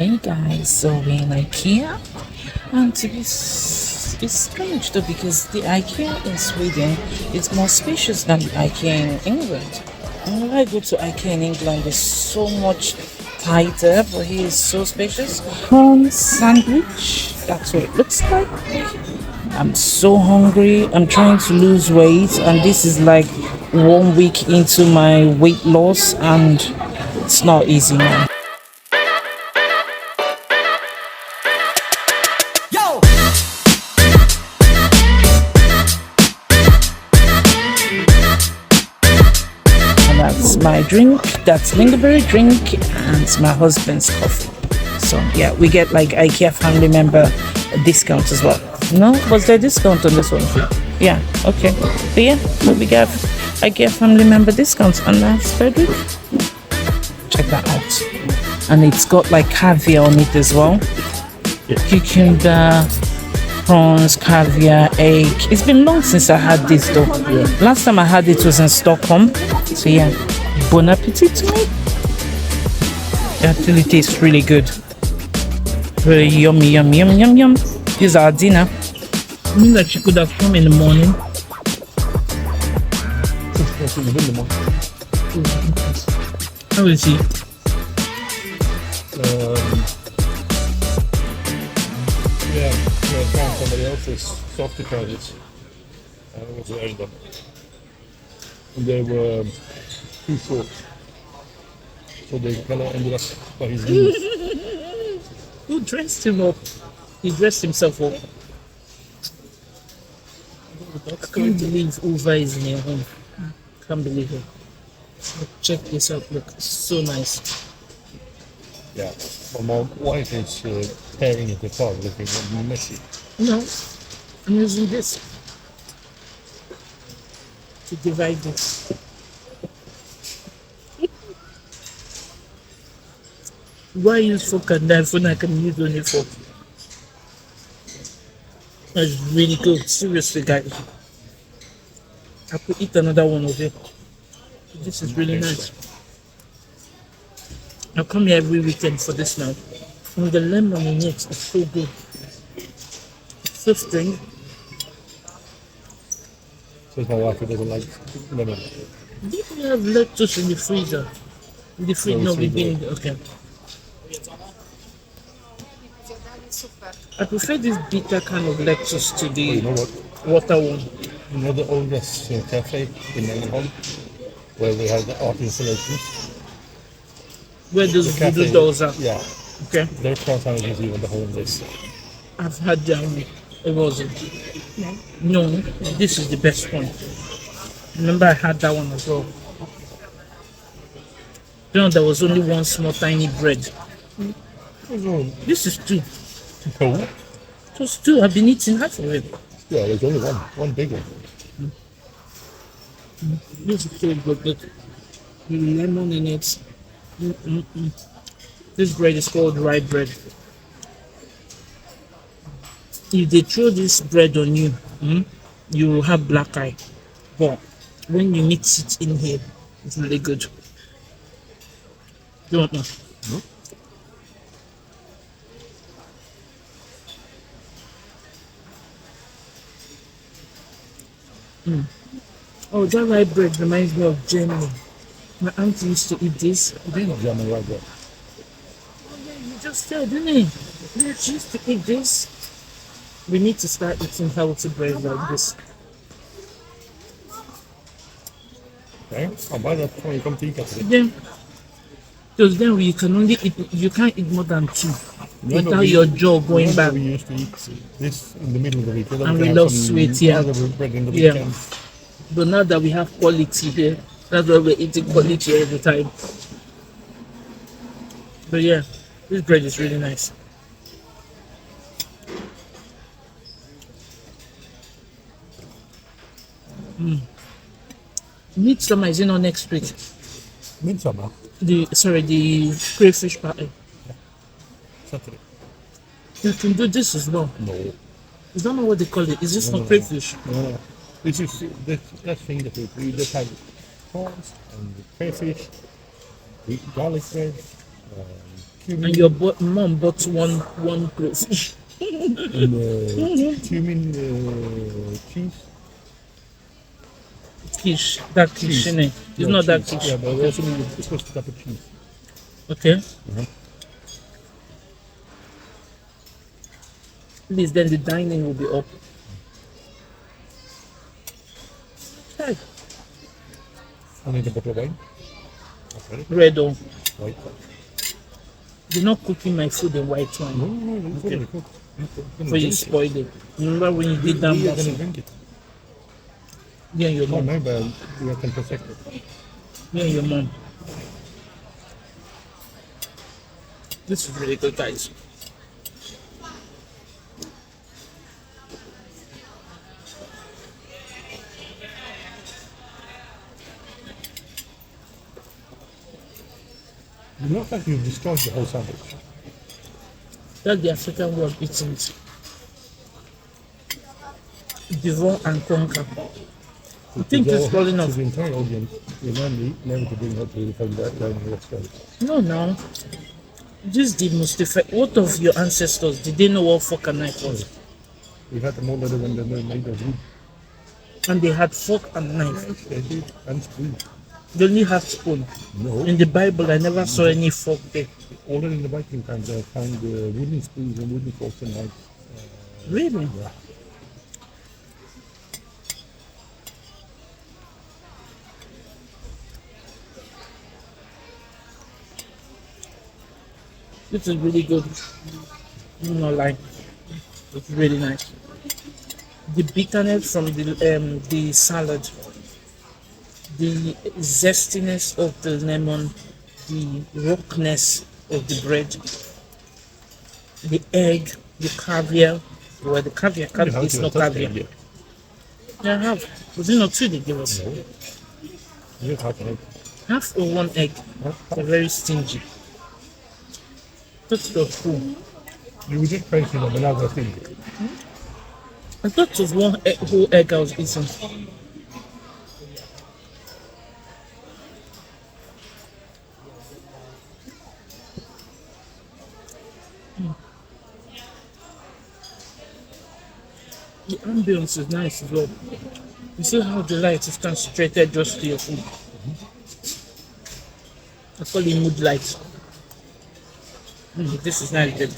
Hey guys, so we're in Ikea, and it's strange though because the Ikea in Sweden is more spacious than the Ikea in England. And when I go to Ikea in England, it's so much tighter, but here is so spacious. Prawn sandwich, that's what it looks like. I'm so hungry. I'm trying to lose weight, and this is like 1 week into my weight loss, and it's not easy now. And that's my drink. That's Lingonberry drink, and it's my husband's coffee. So yeah, we get like IKEA family member discount as well. No, was there discount on this one? Yeah, okay. But yeah, so we get IKEA family member discounts, and that's Frederick. Check that out. And it's got like caviar on it as well. Cucumber, prawns, caviar, egg. It's been long since I had this though. Last time I had it was in Stockholm. So yeah, bon appetit to me. It actually tastes really good. Very yummy, yum, yum, yum, yum. This is our dinner. I mean that she could have come in the morning. How is he? Yeah, I found somebody else's softy paddles. I was wearing them. And they were too short. So they kind of ended up by his knees. Who dressed him up? He dressed himself up. I can't believe Uva is in your home. Can't believe it. Check this out, look, it's so nice. Yeah, but my wife is tearing it apart, looking messy. No, I'm using this to divide this. Why use fork and knife when I can use only fork? That's really good, seriously guys. I could eat another one of it. This is really nice. I come here every weekend for this now. And the lemon in it is so good. It's so strange. Says my wife who doesn't like lemon. Do you have lettuce in the freezer? In the fridge? No, we've been okay. I prefer this bitter kind of lettuce to the You know what? water one. You know the oldest cafe in Ängelholm, where we have the art installations? Where those The voodoo cafe, dolls are. yeah. Okay. Their prawn sandwich is even better than this. I've had that one. It wasn't. No, this is the best one. Remember I had that one as well. You know, there was only one small tiny bread. This is two. No. Just two. I've been eating half of it. Yeah, there's only one big one. This is so good. Look. Lemon in it. This bread is called rye bread. If they throw this bread on you, you will have black eye. But when you mix it in here, it's really good. You don't know. No? Oh, that rye bread reminds me of Germany. My auntie used to eat this. German right there. Oh yeah, you just said, didn't you? Yeah, she used to eat this. We need to start eating healthy bread like this. Okay, I'll buy that when you come to Ikea today. Then, because then you can only eat, you can't eat more than two Remember without we- your jaw going remember back. we used to eat this in the middle of the week. Then And we we can have love some sweet, yeah. other bread in the Yeah. weekend. But now that we have quality here, that's why we're eating quality all the time. But yeah, this bread is really nice. Midsummer is on next week. Midsummer, The crayfish party. Saturday. You can do this as well. No. I don't know what they call it. Is this not No. crayfish? No. This is that thing that we just had prawns and crayfish, garlic bread, And your mom bought one clothes. And cumin cheese. Quiche, that quiche, innit? It's Yeah, not that cheese. quiche. Yeah, but we also need a supposed type of cheese. Okay. Uh-huh. At least then the dining will be up. Hey, I need a bottle of wine. Okay. red or White. you're not cooking my food in white wine. No, it's Okay. already cooked. So you spoiled it. Remember when you did that? We are Muscle? gonna drink it. Me and your No, mom. no, but we can protect it. Me and your mom. This is really good, guys. You look like you've destroyed the whole sandwich. That's the African word eating it. Devour and conquer. I think it's calling to off. the entire audience. You never to bring up to the from that down in the restaurant. No. This is the most effective. What of your ancestors? Did they know what fork and knife was? We had them all other when they made the food. And they had fork and knife. Yes, they did. And spoon. They only had spoon. No. In the Bible, I never saw any fork there. Already in the Viking times, I found wooden spoons and wooden forks and knives. Really? Yeah. This is really good. I'm not lying. It's really nice. The bitterness from the salad, the zestiness of the lemon, the roughness of the bread, the egg, the caviar. Well, the caviar, it's not caviar. Yeah. Yeah, I have. Was it not two they gave us? No. You have an egg. Half or one egg. They're very stingy. That's the cool. You were just praising them, but now they're thinking. I thought it was one whole egg I was eating. The ambience is nice as well. You see how the light is concentrated just to your food. I call it mood light. This is nice, good.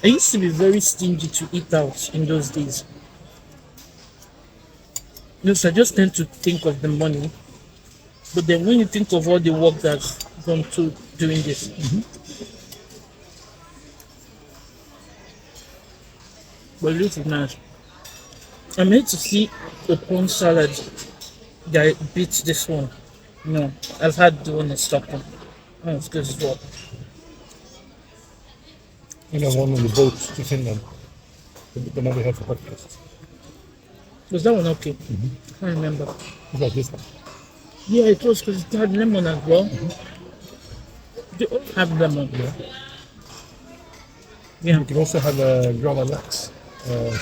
I used to be very stingy to eat out in those days. So I just tend to think of the money. But then when you think of all the work that's gone to doing this, but this is nice. I'm made to see a prawn salad that beats this one. No, I've had the one in Stockholm. Oh, it's good as well. And I one on the boat to Finland. The one we had for breakfast. Was that one okay? I can't remember. It's like this one. Yeah, it was because it had lemon as well. They all have lemon. Yeah. You can also have a grava lax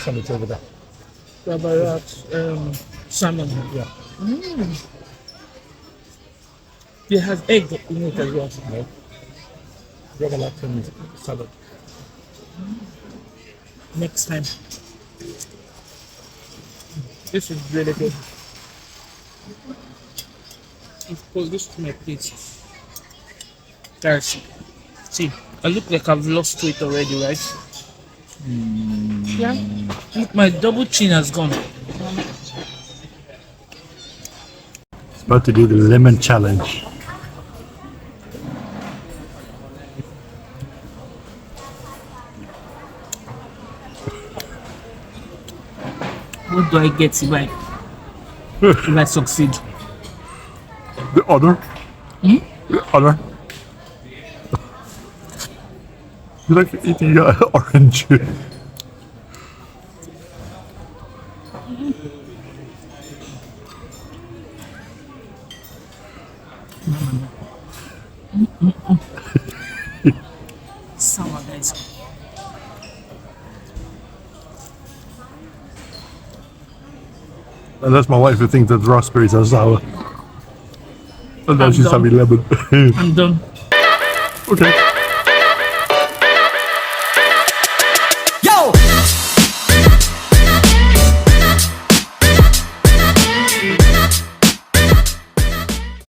sandwich over there. Babarat, salmon. Yeah. They have egg in it as well. No. Grava lax and salad. Next time. This is really good. Of course, this to my plate. Guys, see, I look like I've lost weight already, right? Yeah. Look, my double chin has gone. It's about to do the lemon challenge. What do I get if I succeed? The other? The other? You like eating orange? Sour, guys. And that's my wife who thinks that raspberries are sour. And now I'm she's done. having lemon. I'm done. Okay.